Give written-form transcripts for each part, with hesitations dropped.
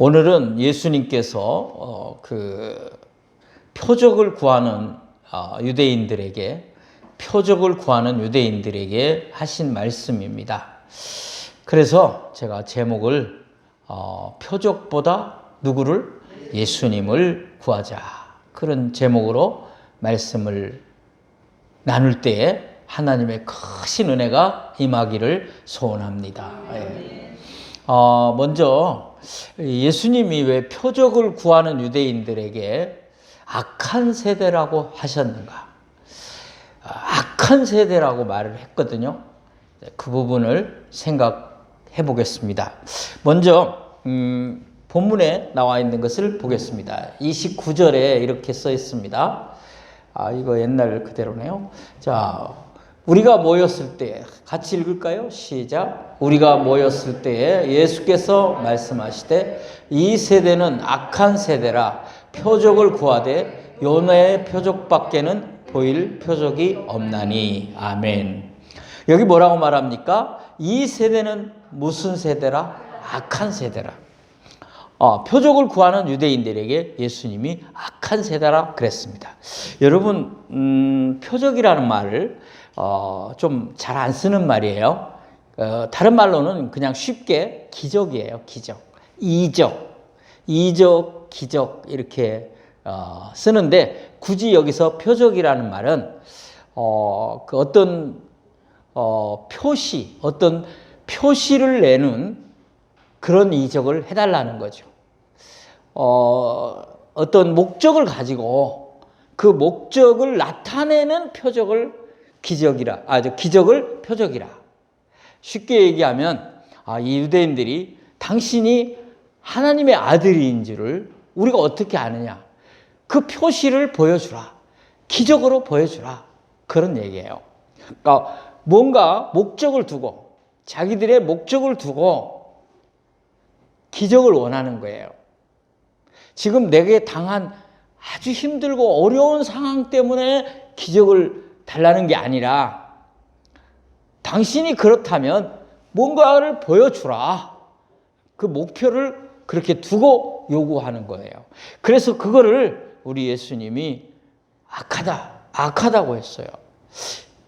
오늘은 예수님께서 표적을 구하는 유대인들에게 하신 말씀입니다. 그래서 제가 제목을 표적보다 누구를? 예수님을 구하자, 그런 제목으로 말씀을 나눌 때에 하나님의 크신 은혜가 임하기를 소원합니다. 먼저 예수님이 왜 표적을 구하는 유대인들에게 악한 세대라고 하셨는가? 악한 세대라고 말을 했거든요. 그 부분을 생각해 보겠습니다. 먼저 본문에 나와 있는 것을 보겠습니다. 29절에 이렇게 써 있습니다. 이거 옛날 그대로네요. 자, 우리가 모였을 때 같이 읽을까요? 시작. 우리가 모였을 때에 예수께서 말씀하시되 이 세대는 악한 세대라 표적을 구하되 요나의 표적밖에는 보일 표적이 없나니. 아멘. 여기 뭐라고 말합니까? 이 세대는 무슨 세대라? 악한 세대라. 표적을 구하는 유대인들에게 예수님이 악한 세대라 그랬습니다. 여러분, 표적이라는 말을 좀 잘 안 쓰는 말이에요. 다른 말로는 그냥 쉽게 기적이에요. 기적, 이적, 기적 이렇게 쓰는데, 굳이 여기서 표적이라는 말은 어떤 표시를 내는 그런 이적을 해달라는 거죠. 어떤 목적을 가지고 그 목적을 나타내는 기적을 표적이라. 쉽게 얘기하면 이 유대인들이 당신이 하나님의 아들인 줄을 우리가 어떻게 아느냐? 그 표시를 보여주라. 기적으로 보여주라. 그런 얘기예요. 그러니까 뭔가 자기들의 목적을 두고 기적을 원하는 거예요. 지금 내게 당한 아주 힘들고 어려운 상황 때문에 기적을 달라는 게 아니라, 당신이 그렇다면 뭔가를 보여주라. 그 목표를 그렇게 두고 요구하는 거예요. 그래서 그거를 우리 예수님이 악하다고 했어요.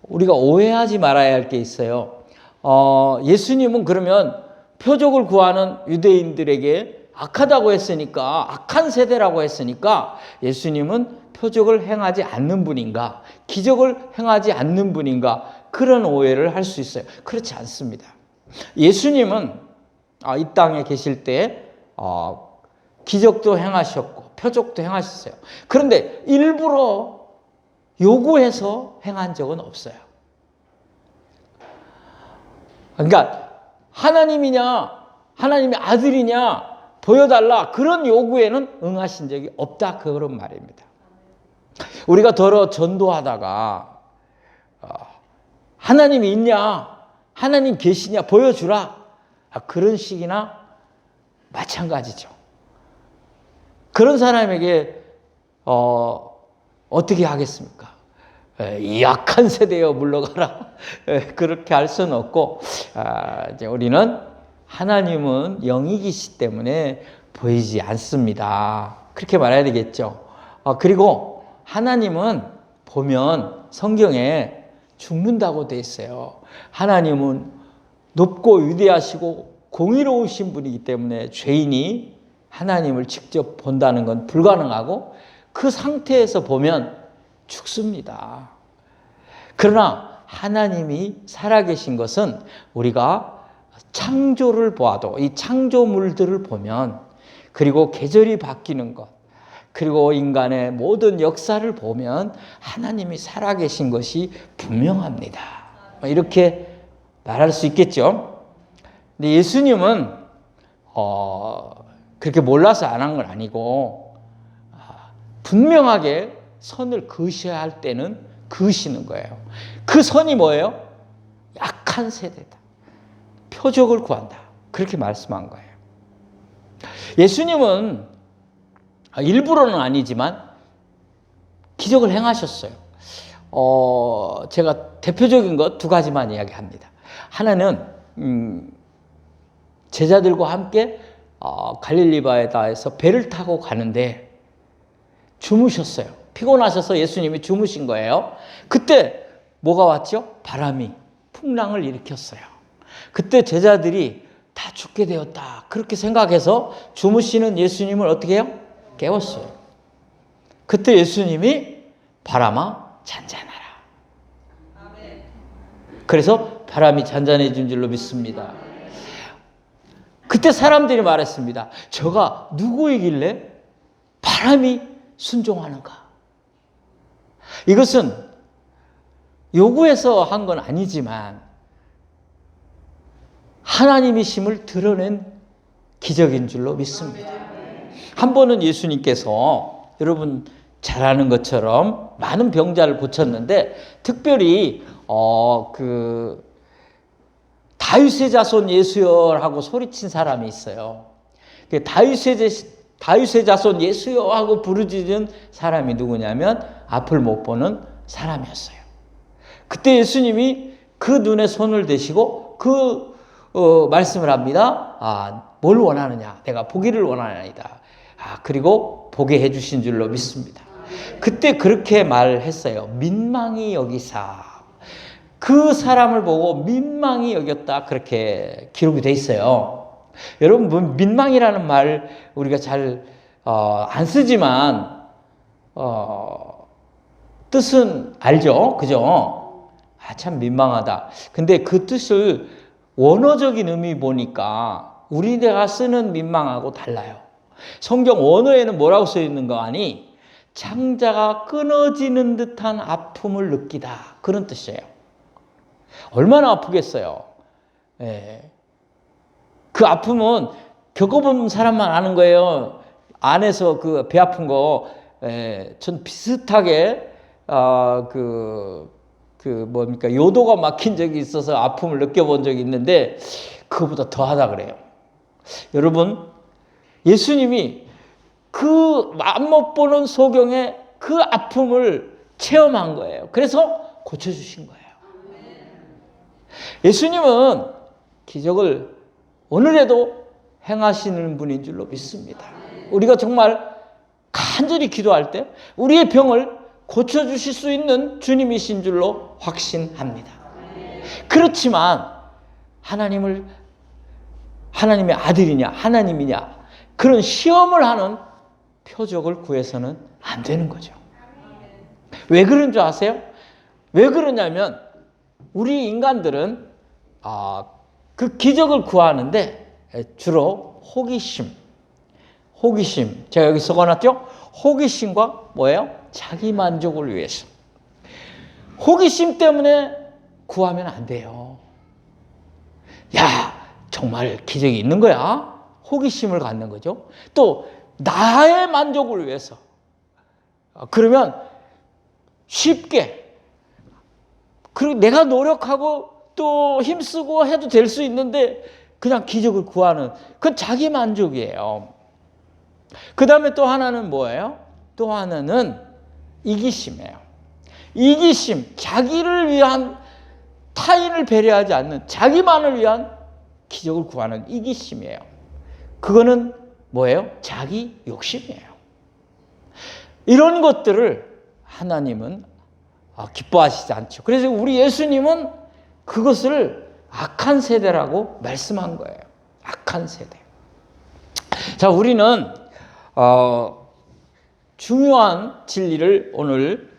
우리가 오해하지 말아야 할 게 있어요. 예수님은 그러면 표적을 구하는 유대인들에게 악하다고 했으니까, 악한 세대라고 했으니까 예수님은 표적을 행하지 않는 분인가, 기적을 행하지 않는 분인가, 그런 오해를 할 수 있어요. 그렇지 않습니다. 예수님은 이 땅에 계실 때 기적도 행하셨고 표적도 행하셨어요. 그런데 일부러 요구해서 행한 적은 없어요. 그러니까 하나님이냐 하나님의 아들이냐 보여달라, 그런 요구에는 응하신 적이 없다, 그런 말입니다. 우리가 더러 전도하다가 하나님이 있냐, 하나님 계시냐 보여주라, 그런 식이나 마찬가지죠. 그런 사람에게 어떻게 하겠습니까? 이 약한 세대여 물러가라, 그렇게 할 수는 없고, 이제 우리는 하나님은 영이시기 때문에 보이지 않습니다, 그렇게 말해야 되겠죠. 그리고 하나님은 보면 성경에 죽는다고 돼 있어요. 하나님은 높고 위대하시고 공의로우신 분이기 때문에 죄인이 하나님을 직접 본다는 건 불가능하고, 그 상태에서 보면 죽습니다. 그러나 하나님이 살아계신 것은 우리가 창조를 보아도, 이 창조물들을 보면, 그리고 계절이 바뀌는 것, 그리고 인간의 모든 역사를 보면 하나님이 살아계신 것이 분명합니다. 이렇게 말할 수 있겠죠. 근데 예수님은 그렇게 몰라서 안 한 건 아니고, 분명하게 선을 그으셔야 할 때는 그으시는 거예요. 그 선이 뭐예요? 약한 세대다, 표적을 구한다, 그렇게 말씀한 거예요. 예수님은 일부러는 아니지만 기적을 행하셨어요. 제가 대표적인 것 두 가지만 이야기합니다. 하나는 제자들과 함께 갈릴리 바다에서 배를 타고 가는데 주무셨어요. 피곤하셔서 예수님이 주무신 거예요. 그때 뭐가 왔죠? 바람이 풍랑을 일으켰어요. 그때 제자들이 다 죽게 되었다, 그렇게 생각해서 주무시는 예수님을 어떻게 해요? 깨웠어요. 그때 예수님이 바람아 잔잔하라. 그래서 바람이 잔잔해진 줄로 믿습니다. 그때 사람들이 말했습니다. 저가 누구이길래 바람이 순종하는가? 이것은 요구해서 한 건 아니지만 하나님이심을 드러낸 기적인 줄로 믿습니다. 한 번은 예수님께서 여러분 잘 아는 것처럼 많은 병자를 고쳤는데 특별히 다윗의 자손 예수여 하고 소리친 사람이 있어요. 다윗의 자손 예수여 하고 부르짖은 사람이 누구냐면 앞을 못 보는 사람이었어요. 그때 예수님이 그 눈에 손을 대시고 말씀을 합니다. 뭘 원하느냐? 내가 보기를 원하나이다. 그리고 보게 해주신 줄로 믿습니다. 그때 그렇게 말했어요. 민망히 여기사. 그 사람을 보고 민망히 여겼다, 그렇게 기록이 돼 있어요. 여러분, 민망이라는 말 우리가 잘 안 쓰지만 뜻은 알죠? 그죠? 참 민망하다. 근데 그 뜻을 원어적인 의미 보니까 우리가 쓰는 민망하고 달라요. 성경 원어에는 뭐라고 써 있는 거 아니? 창자가 끊어지는 듯한 아픔을 느끼다, 그런 뜻이에요. 얼마나 아프겠어요. 예. 그 아픔은 겪어본 사람만 아는 거예요. 안에서 그 배 아픈 거, 전 비슷하게 뭡니까, 요도가 막힌 적이 있어서 아픔을 느껴본 적이 있는데 그거보다 더하다 그래요. 여러분, 예수님이 그 맘 못 보는 소경의 그 아픔을 체험한 거예요. 그래서 고쳐주신 거예요. 예수님은 기적을 오늘에도 행하시는 분인 줄로 믿습니다. 우리가 정말 간절히 기도할 때 우리의 병을 고쳐주실 수 있는 주님이신 줄로 확신합니다. 그렇지만 하나님의 아들이냐 하나님이냐 그런 시험을 하는 표적을 구해서는 안 되는 거죠. 왜 그런 줄 아세요? 왜 그러냐면 우리 인간들은 그 기적을 구하는데 주로 호기심, 제가 여기 써놨죠? 호기심과 뭐예요? 자기 만족을 위해서. 호기심 때문에 구하면 안 돼요. 야, 정말 기적이 있는 거야? 호기심을 갖는 거죠. 또 나의 만족을 위해서. 그러면 쉽게, 그리고 내가 노력하고 또 힘쓰고 해도 될 수 있는데 그냥 기적을 구하는, 그건 자기 만족이에요. 그 다음에 또 하나는 뭐예요? 또 하나는 이기심이에요. 이기심, 자기를 위한, 타인을 배려하지 않는 자기만을 위한 기적을 구하는 이기심이에요. 그거는 뭐예요? 자기 욕심이에요. 이런 것들을 하나님은 기뻐하시지 않죠. 그래서 우리 예수님은 그것을 악한 세대라고 말씀한 거예요. 악한 세대. 자, 우리는 중요한 진리를 오늘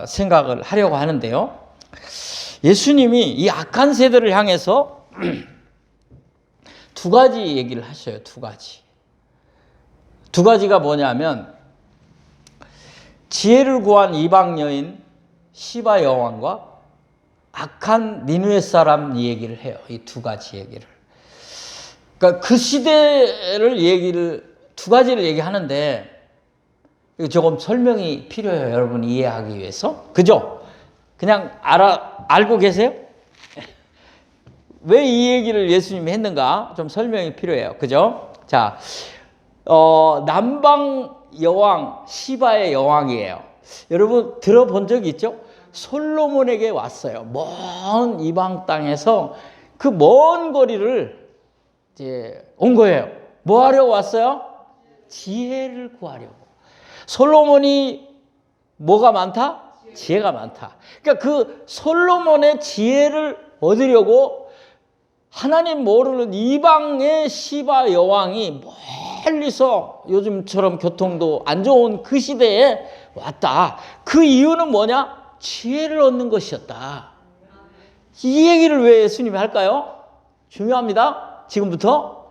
생각을 하려고 하는데요. 예수님이 이 악한 세대를 향해서 두 가지 얘기를 하셔요. 두 가지. 두 가지가 뭐냐면 지혜를 구한 이방 여인 시바 여왕과 악한 니느웨 사람 얘기를 해요. 이 두 가지 얘기를. 그러니까 그 시대를 두 가지를 얘기하는데 이거 조금 설명이 필요해요. 여러분이 이해하기 위해서. 그죠? 그냥 알고 계세요? 왜 이 얘기를 예수님이 했는가? 좀 설명이 필요해요. 그죠? 자, 남방 여왕, 시바의 여왕이에요. 여러분 들어본 적이 있죠? 솔로몬에게 왔어요. 먼 이방 땅에서 그 먼 거리를 이제 온 거예요. 뭐 하려고 왔어요? 지혜를 구하려고. 솔로몬이 뭐가 많다? 지혜가 많다. 그러니까 그 솔로몬의 지혜를 얻으려고 하나님 모르는 이방의 시바 여왕이 멀리서 요즘처럼 교통도 안 좋은 그 시대에 왔다. 그 이유는 뭐냐? 지혜를 얻는 것이었다. 이 얘기를 왜 예수님이 할까요? 중요합니다. 지금부터.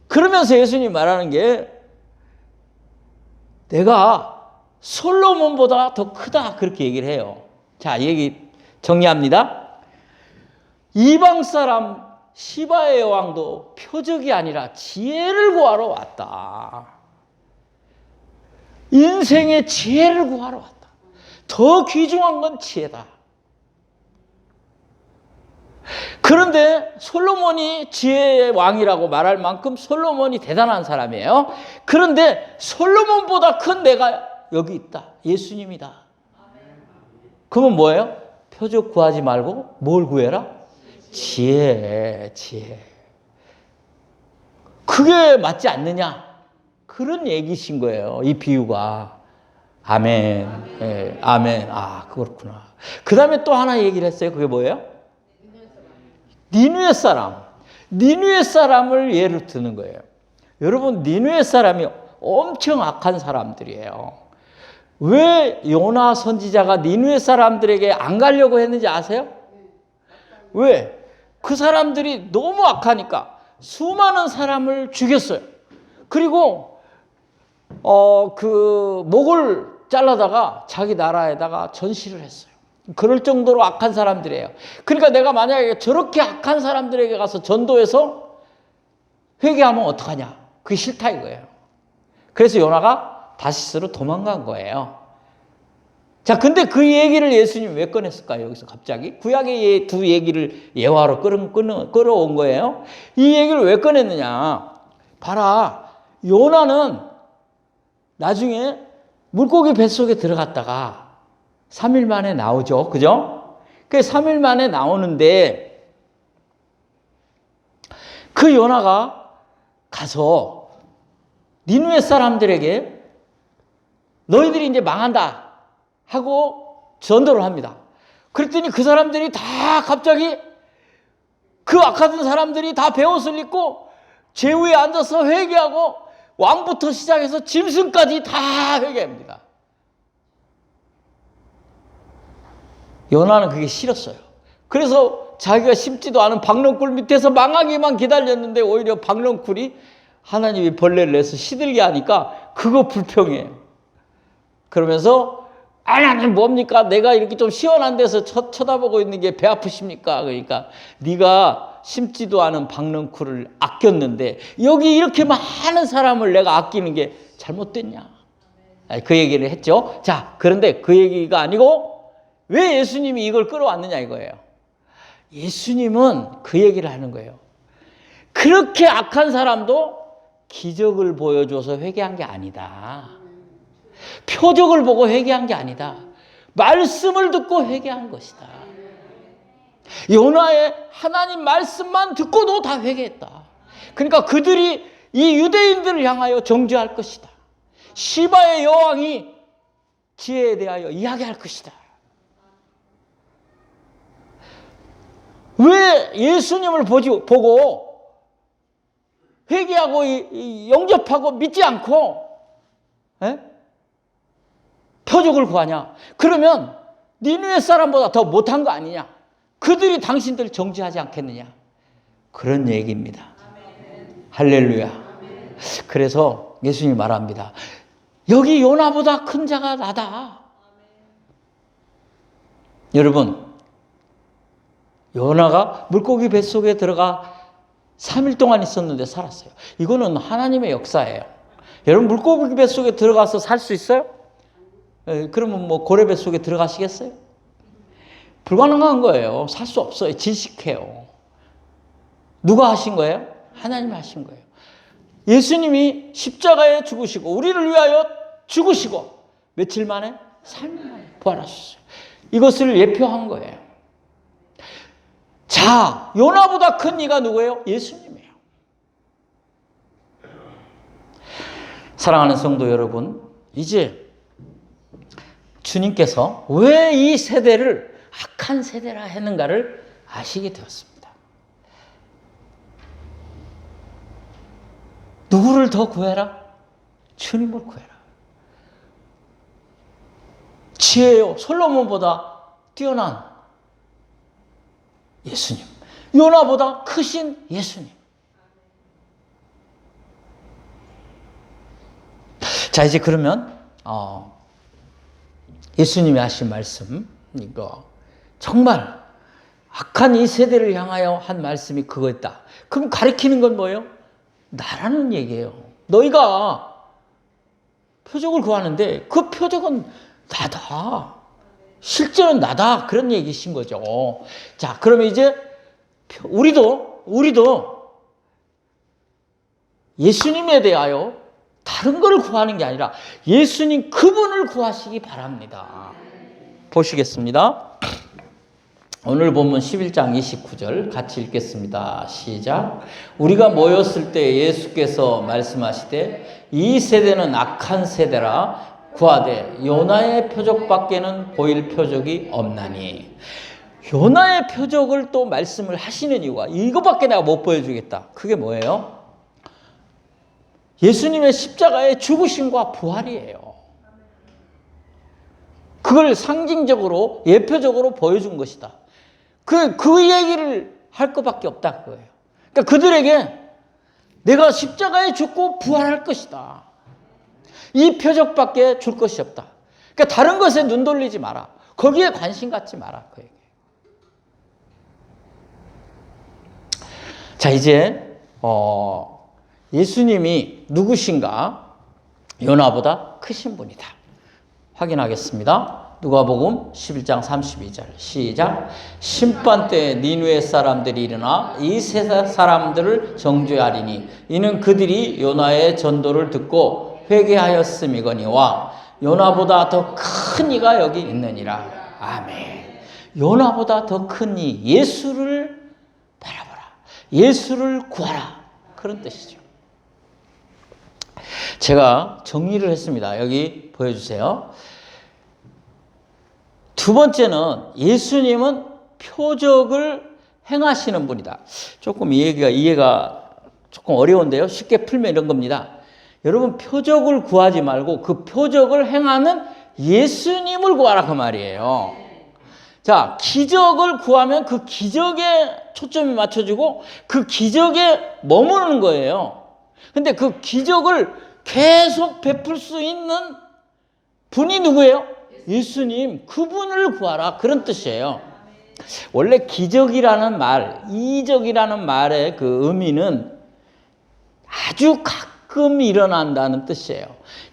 그러면서 예수님이 말하는 게 내가 솔로몬보다 더 크다 그렇게 얘기를 해요. 자, 얘기 정리합니다. 이방 사람 시바의 여왕도 표적이 아니라 지혜를 구하러 왔다. 인생의 지혜를 구하러 왔다. 더 귀중한 건 지혜다. 그런데 솔로몬이 지혜의 왕이라고 말할 만큼 솔로몬이 대단한 사람이에요. 그런데 솔로몬보다 큰 내가 여기 있다. 예수님이다. 그러면 뭐예요? 표적 구하지 말고 뭘 구해라? 지혜. 그게 맞지 않느냐? 그런 얘기신 거예요. 이 비유가. 아멘. 네, 아멘. 아, 그렇구나. 그 다음에 또 하나 얘기를 했어요. 그게 뭐예요? 니느웨 사람. 니느웨 사람을 예를 드는 거예요. 여러분, 니느웨 사람이 엄청 악한 사람들이에요. 왜 요나 선지자가 니느웨 사람들에게 안 가려고 했는지 아세요? 왜? 그 사람들이 너무 악하니까 수많은 사람을 죽였어요. 그리고 그 목을 잘라다가 자기 나라에다가 전시를 했어요. 그럴 정도로 악한 사람들이에요. 그러니까 내가 만약에 저렇게 악한 사람들에게 가서 전도해서 회개하면 어떡하냐? 그게 싫다 이거예요. 그래서 요나가 다시스로 도망간 거예요. 자, 근데 그 얘기를 예수님이 왜 꺼냈을까요? 여기서 갑자기 구약의 두 얘기를 예화로 끌어온 거예요. 이 얘기를 왜 꺼냈느냐? 봐라, 요나는 나중에 물고기 뱃속에 들어갔다가 3일 만에 나오죠. 그죠? 그 3일 만에 나오는데 그 요나가 가서 니느웨 사람들에게 너희들이 이제 망한다 하고 전도를 합니다. 그랬더니 그 사람들이 다 갑자기 그 악하던 사람들이 다 베옷을 입고 제위에 앉아서 회개하고 왕부터 시작해서 짐승까지 다 회개합니다. 요나는 그게 싫었어요. 그래서 자기가 심지도 않은 박렁굴 밑에서 망하기만 기다렸는데 오히려 박렁굴이 하나님이 벌레를 내서 시들게 하니까 그거 불평해요. 그러면서 하나님 뭡니까? 내가 이렇게 좀 시원한 데서 쳐다보고 있는 게 배 아프십니까? 그러니까 네가 심지도 않은 박렁쿨을 아꼈는데 여기 이렇게 많은 사람을 내가 아끼는 게 잘못됐냐? 그 얘기를 했죠. 자, 그런데 그 얘기가 아니고 왜 예수님이 이걸 끌어왔느냐 이거예요. 예수님은 그 얘기를 하는 거예요. 그렇게 악한 사람도 기적을 보여줘서 회개한 게 아니다. 표적을 보고 회개한 게 아니다. 말씀을 듣고 회개한 것이다. 요나의 하나님 말씀만 듣고도 다 회개했다. 그러니까 그들이 이 유대인들을 향하여 정죄할 것이다. 시바의 여왕이 지혜에 대하여 이야기할 것이다. 왜 예수님을 보고 회개하고 영접하고 믿지 않고 표적을 구하냐? 그러면 니느웨 사람보다 더 못한 거 아니냐? 그들이 당신들을 정죄하지 않겠느냐? 그런 얘기입니다. 할렐루야. 그래서 예수님이 말합니다. 여기 요나보다 큰 자가 나다. 여러분, 요나가 물고기 뱃속에 들어가 3일 동안 있었는데 살았어요. 이거는 하나님의 역사예요. 여러분, 물고기 뱃속에 들어가서 살 수 있어요? 그러면 뭐 고래 뱃속에 들어가시겠어요? 불가능한 거예요. 살 수 없어요. 질식해요. 누가 하신 거예요? 하나님이 하신 거예요. 예수님이 십자가에 죽으시고 우리를 위하여 죽으시고 며칠 만에? 3일 만에 부활하셨어요. 이것을 예표한 거예요. 자, 요나보다 큰 이가 누구예요? 예수님이에요. 사랑하는 성도 여러분, 이제 주님께서 왜 이 세대를 악한 세대라 했는가를 아시게 되었습니다. 누구를 더 구해라? 주님을 구해라. 지혜요, 솔로몬보다 뛰어난 예수님, 요나보다 크신 예수님. 자, 이제 그러면 예수님이 하신 말씀, 이거 정말 악한 이 세대를 향하여 한 말씀이 그거였다. 그럼 가리키는 건 뭐예요? 나라는 얘기예요. 너희가 표적을 구하는데 그 표적은 나다. 실제는 나다. 그런 얘기신 거죠. 자, 그러면 이제 우리도 예수님에 대하여 다른 걸 구하는 게 아니라 예수님 그분을 구하시기 바랍니다. 보시겠습니다. 오늘 본문 11장 29절 같이 읽겠습니다. 시작. 우리가 모였을 때 예수께서 말씀하시되 이 세대는 악한 세대라 구하되 요나의 표적밖에는 보일 표적이 없나니. 요나의 표적을 또 말씀을 하시는 이유가 이거밖에 내가 못 보여주겠다. 그게 뭐예요? 예수님의 십자가의 죽으심과 부활이에요. 그걸 상징적으로 예표적으로 보여준 것이다. 그 얘기를 할 것밖에 없다 그거예요. 그러니까 그들에게 내가 십자가에 죽고 부활할 것이다. 이 표적밖에 줄 것이 없다. 그러니까 다른 것에 눈 돌리지 마라. 거기에 관심 갖지 마라 그 얘기예요. 자, 이제 예수님이 누구신가? 요나보다 크신 분이다. 확인하겠습니다. 누가복음 11장 32절 시작. 심판때 니느웨 사람들이 일어나 이 세상 사람들을 정죄하리니 이는 그들이 요나의 전도를 듣고 회개하였음이거니와 요나보다 더 큰 이가 여기 있느니라. 아멘. 요나보다 더 큰 이 예수를 바라보라. 예수를 구하라. 그런 뜻이죠. 제가 정리를 했습니다. 여기 보여주세요. 두 번째는 예수님은 표적을 행하시는 분이다. 조금 이해가 조금 어려운데요. 쉽게 풀면 이런 겁니다. 여러분, 표적을 구하지 말고 그 표적을 행하는 예수님을 구하라 그 말이에요. 자, 기적을 구하면 그 기적에 초점이 맞춰지고 그 기적에 머무르는 거예요. 근데 그 기적을 계속 베풀 수 있는 분이 누구예요? 예수님, 그분을 구하라. 그런 뜻이에요. 원래 기적이라는 말, 이적이라는 말의 그 의미는 아주 가끔 일어난다는 뜻이에요.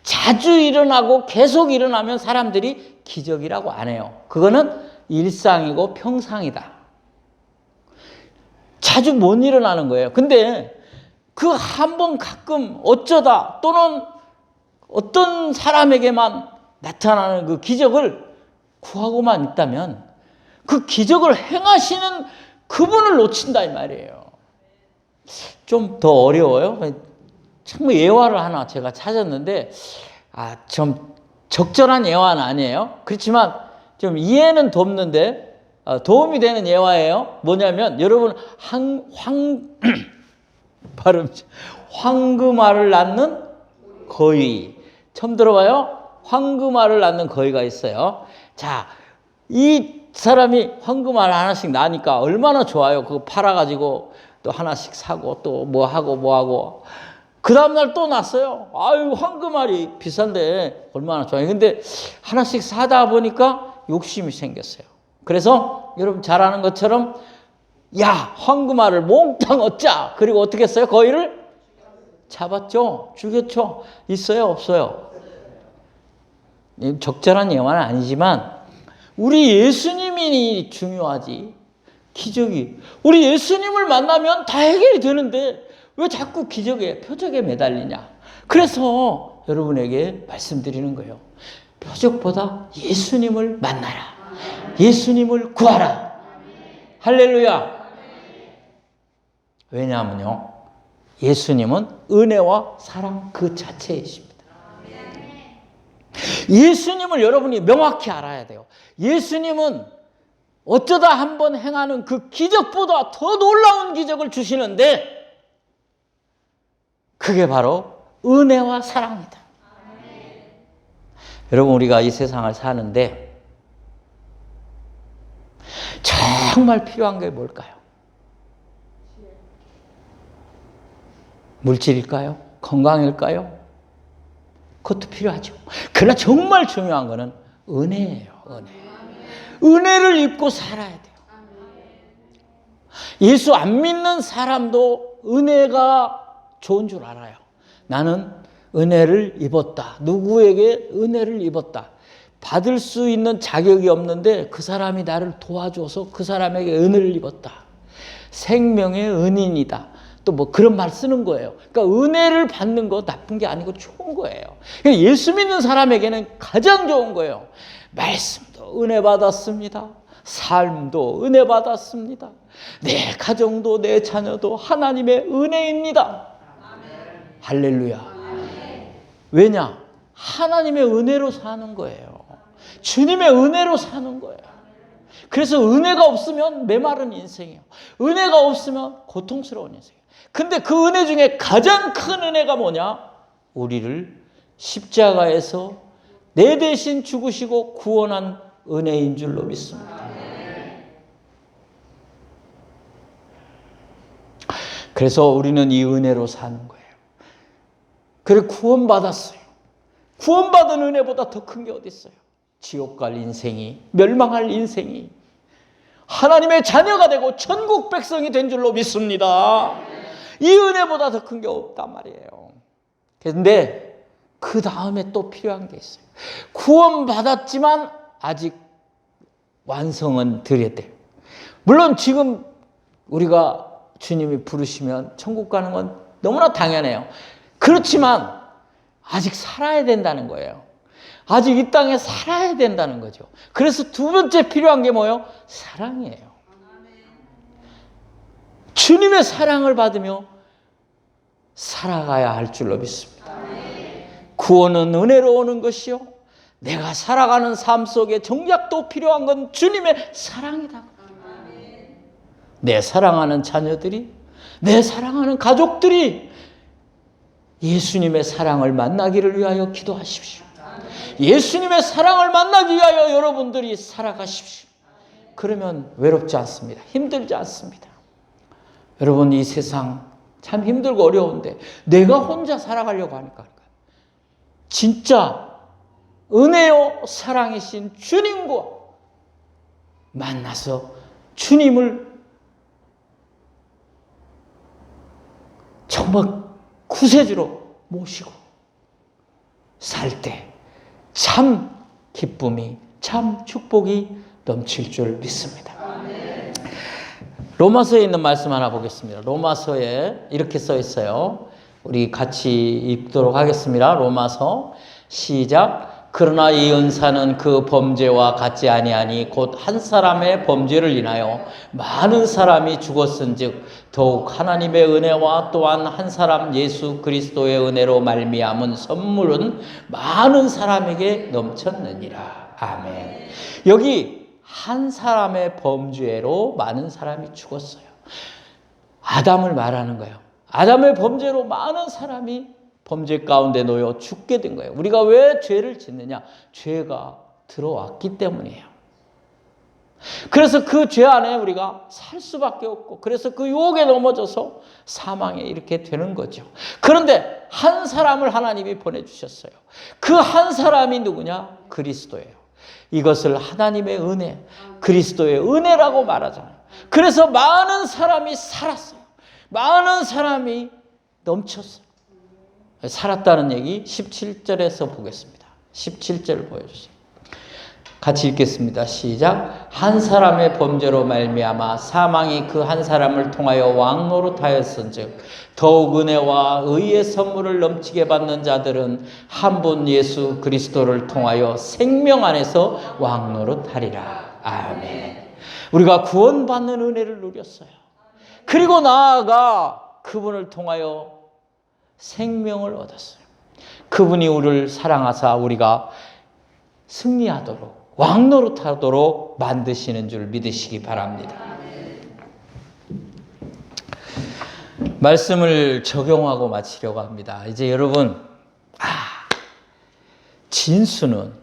자주 일어나고 계속 일어나면 사람들이 기적이라고 안 해요. 그거는 일상이고 평상이다. 자주 못 일어나는 거예요. 근데 그 한 번 가끔 어쩌다 또는 어떤 사람에게만 나타나는 그 기적을 구하고만 있다면 그 기적을 행하시는 그분을 놓친다 이 말이에요. 좀 더 어려워요. 참 예화를 하나 제가 찾았는데 좀 적절한 예화는 아니에요. 그렇지만 좀 이해는 돕는데 도움이 되는 예화예요. 뭐냐면 여러분 황금알을 낳는 거위 처음 들어봐요? 황금알을 낳는 거위가 있어요. 자, 이 사람이 황금알 하나씩 나니까 얼마나 좋아요. 그거 팔아가지고 또 하나씩 사고 또 뭐 하고 그 다음날 또 났어요. 아유, 황금알이 비싼데 얼마나 좋아요. 근데 하나씩 사다 보니까 욕심이 생겼어요. 그래서 여러분 잘 아는 것처럼 야, 황금알을 몽땅 얻자. 그리고 어떻게 했어요? 거위를 잡았죠. 죽였죠. 있어요? 없어요? 적절한 예화는 아니지만 우리 예수님이 중요하지. 기적이. 우리 예수님을 만나면 다 해결이 되는데 왜 자꾸 기적에, 표적에 매달리냐. 그래서 여러분에게 말씀드리는 거예요. 표적보다 예수님을 만나라. 예수님을 구하라. 할렐루야. 왜냐하면요, 예수님은 은혜와 사랑 그 자체이십니다. 예수님을 여러분이 명확히 알아야 돼요. 예수님은 어쩌다 한번 행하는 그 기적보다 더 놀라운 기적을 주시는데 그게 바로 은혜와 사랑이다. 여러분, 우리가 이 세상을 사는데 정말 필요한 게 뭘까요? 물질일까요? 건강일까요? 그것도 필요하죠. 그러나 정말 중요한 것은 은혜예요. 은혜. 은혜를 입고 살아야 돼요. 예수 안 믿는 사람도 은혜가 좋은 줄 알아요. 나는 은혜를 입었다. 누구에게 은혜를 입었다. 받을 수 있는 자격이 없는데 그 사람이 나를 도와줘서 그 사람에게 은혜를 입었다. 생명의 은인이다. 또 뭐 그런 말 쓰는 거예요. 그러니까 은혜를 받는 거 나쁜 게 아니고 좋은 거예요. 그러니까 예수 믿는 사람에게는 가장 좋은 거예요. 말씀도 은혜 받았습니다. 삶도 은혜 받았습니다. 내 가정도 내 자녀도 하나님의 은혜입니다. 할렐루야. 왜냐? 하나님의 은혜로 사는 거예요. 주님의 은혜로 사는 거예요. 그래서 은혜가 없으면 메마른 인생이에요. 은혜가 없으면 고통스러운 인생이에요. 근데 그 은혜 중에 가장 큰 은혜가 뭐냐? 우리를 십자가에서 내 대신 죽으시고 구원한 은혜인 줄로 믿습니다. 그래서 우리는 이 은혜로 사는 거예요. 그래 구원받았어요. 구원받은 은혜보다 더 큰 게 어디 있어요? 지옥 갈 인생이, 멸망할 인생이 하나님의 자녀가 되고 천국 백성이 된 줄로 믿습니다. 이 은혜보다 더 큰 게 없단 말이에요. 그런데 그 다음에 또 필요한 게 있어요. 구원받았지만 아직 완성은 드려야 돼요. 물론 지금 우리가 주님이 부르시면 천국 가는 건 너무나 당연해요. 그렇지만 아직 살아야 된다는 거예요. 아직 이 땅에 살아야 된다는 거죠. 그래서 두 번째 필요한 게 뭐예요? 사랑이에요. 주님의 사랑을 받으며 살아가야 할 줄로 믿습니다. 구원은 은혜로 오는 것이요. 내가 살아가는 삶 속에 정작 또 필요한 건 주님의 사랑이다. 내 사랑하는 자녀들이, 내 사랑하는 가족들이 예수님의 사랑을 만나기를 위하여 기도하십시오. 예수님의 사랑을 만나기 위하여 여러분들이 살아가십시오. 그러면 외롭지 않습니다. 힘들지 않습니다. 여러분, 이 세상 참 힘들고 어려운데 내가 혼자 살아가려고 하니까 진짜 은혜요 사랑이신 주님과 만나서 주님을 정말 구세주로 모시고 살 때 참 기쁨이, 참 축복이 넘칠 줄 믿습니다. 로마서에 있는 말씀 하나 보겠습니다. 로마서에 이렇게 써 있어요. 우리 같이 읽도록 하겠습니다. 로마서 시작. 그러나 이 은사는 그 범죄와 같지 아니하니 곧 한 사람의 범죄를 인하여 많은 사람이 죽었은즉 더욱 하나님의 은혜와 또한 한 사람 예수 그리스도의 은혜로 말미암은 선물은 많은 사람에게 넘쳤느니라. 아멘. 여기 한 사람의 범죄로 많은 사람이 죽었어요. 아담을 말하는 거예요. 아담의 범죄로 많은 사람이 범죄 가운데 놓여 죽게 된 거예요. 우리가 왜 죄를 짓느냐? 죄가 들어왔기 때문이에요. 그래서 그 죄 안에 우리가 살 수밖에 없고, 그래서 그 유혹에 넘어져서 사망에 이렇게 되는 거죠. 그런데 한 사람을 하나님이 보내주셨어요. 그 한 사람이 누구냐? 그리스도예요. 이것을 하나님의 은혜, 그리스도의 은혜라고 말하잖아요. 그래서 많은 사람이 살았어요. 많은 사람이 넘쳤어요. 살았다는 얘기 17절에서 보겠습니다. 17절 보여주세요. 같이 읽겠습니다. 시작. 한 사람의 범죄로 말미암아 사망이 그 한 사람을 통하여 왕노릇하였은즉 더욱 은혜와 의의 선물을 넘치게 받는 자들은 한 분 예수 그리스도를 통하여 생명 안에서 왕노릇하리라. 아멘. 우리가 구원받는 은혜를 누렸어요. 그리고 나아가 그분을 통하여 생명을 얻었어요. 그분이 우리를 사랑하사 우리가 승리하도록 왕노릇하도록 만드시는 줄 믿으시기 바랍니다. 말씀을 적용하고 마치려고 합니다. 이제 여러분, 진수는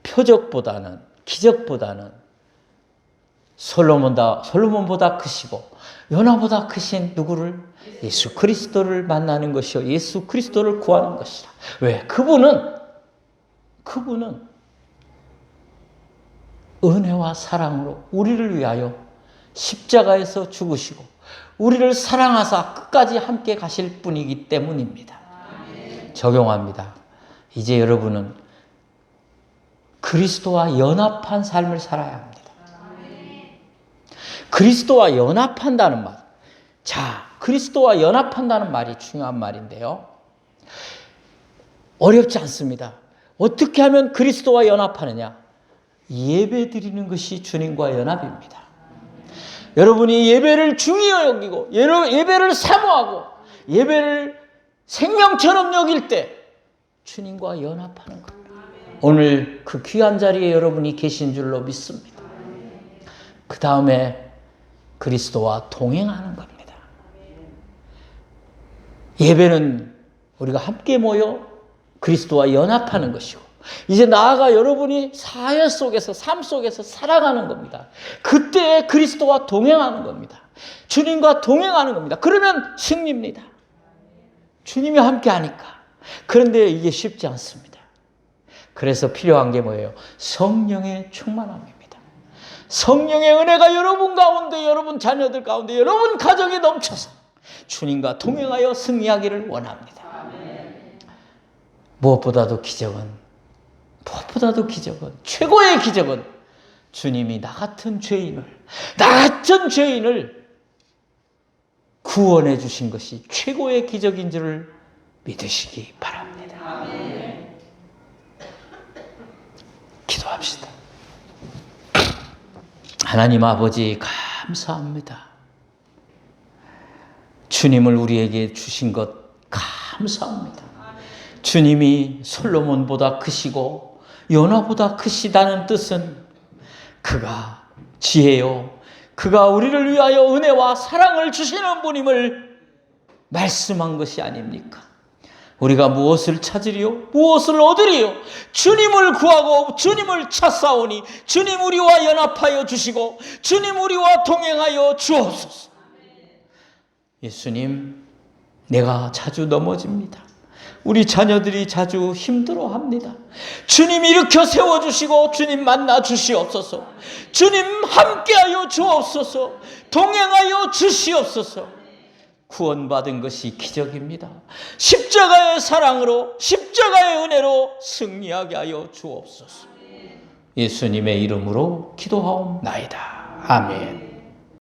표적보다는, 기적보다는 솔로몬보다 크시고 요나보다 크신 누구를? 예수 그리스도를 만나는 것이요, 예수 그리스도를 구하는 것이라. 왜? 그분은 은혜와 사랑으로 우리를 위하여 십자가에서 죽으시고 우리를 사랑하사 끝까지 함께 가실 분이기 때문입니다. 적용합니다. 이제 여러분은 그리스도와 연합한 삶을 살아야 합니다. 그리스도와 연합한다는 말. 자, 그리스도와 연합한다는 말이 중요한 말인데요. 어렵지 않습니다. 어떻게 하면 그리스도와 연합하느냐? 예배 드리는 것이 주님과 연합입니다. 여러분이 예배를 중요히 여기고 예배를 사모하고 예배를 생명처럼 여길 때 주님과 연합하는 겁니다. 오늘 그 귀한 자리에 여러분이 계신 줄로 믿습니다. 그 다음에 그리스도와 동행하는 겁니다. 예배는 우리가 함께 모여 그리스도와 연합하는 것이고, 이제 나아가 여러분이 사회 속에서, 삶 속에서 살아가는 겁니다. 그때 그리스도와 동행하는 겁니다. 주님과 동행하는 겁니다. 그러면 승리입니다. 주님이 함께 하니까. 그런데 이게 쉽지 않습니다. 그래서 필요한 게 뭐예요? 성령의 충만함입니다. 성령의 은혜가 여러분 가운데, 여러분 자녀들 가운데, 여러분 가정에 넘쳐서 주님과 동행하여 승리하기를 원합니다. 무엇보다도 기적은, 최고의 기적은 주님이 나 같은 죄인을 구원해 주신 것이 최고의 기적인 줄을 믿으시기 바랍니다. 기도합시다. 하나님 아버지, 감사합니다. 주님을 우리에게 주신 것 감사합니다. 주님이 솔로몬보다 크시고 요나보다 크시다는 뜻은 그가 지혜요, 그가 우리를 위하여 은혜와 사랑을 주시는 분임을 말씀한 것이 아닙니까? 우리가 무엇을 찾으리요? 무엇을 얻으리요? 주님을 구하고 주님을 찾사오니 주님 우리와 연합하여 주시고 주님 우리와 동행하여 주옵소서. 예수님, 내가 자주 넘어집니다. 우리 자녀들이 자주 힘들어합니다. 주님 일으켜 세워주시고 주님 만나 주시옵소서. 주님 함께하여 주옵소서. 동행하여 주시옵소서. 구원받은 것이 기적입니다. 십자가의 사랑으로, 십자가의 은혜로 승리하게 하여 주옵소서. 예수님의 이름으로 기도하옵나이다. 아멘.